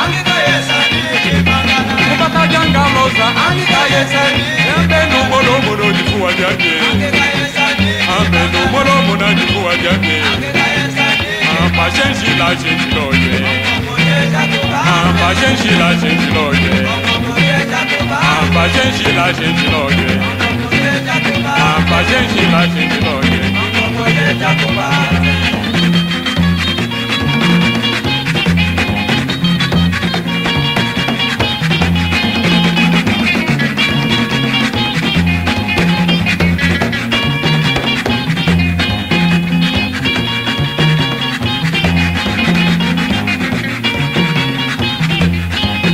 angika yesani kupata janga loza angika yesani ambe no molo molo jifua jake angika yesani ambe no molo molo jifua jake angika yesani amba shenshi la shenshi loye amba shenshi la shenshi loye amba shenshi la shenshi loye amba shenshi la shenshi loye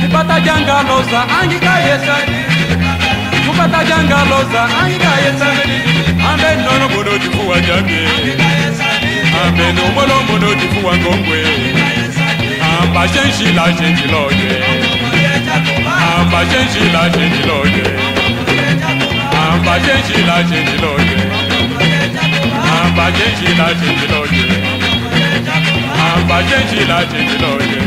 kupata janga loza angika yesani kupata janga loza angika yesani ambe nono mono jifua jake ambe no mono mono jifua ngongwe amba shenshi la shenshi loye amba shenshi la shenshi loye amba shenshi la shenshi loye amba shenshi la shenshi loye amba shenshi la shenshi loye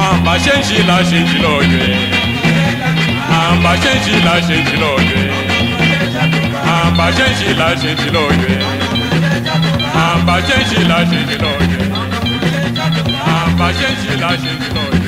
amba shenshi la shenshi loye amba shenshi la shenshi loye amba shenshi la shenshi loye amba shenshi la shenshi loye amba shenshi la shenshi loye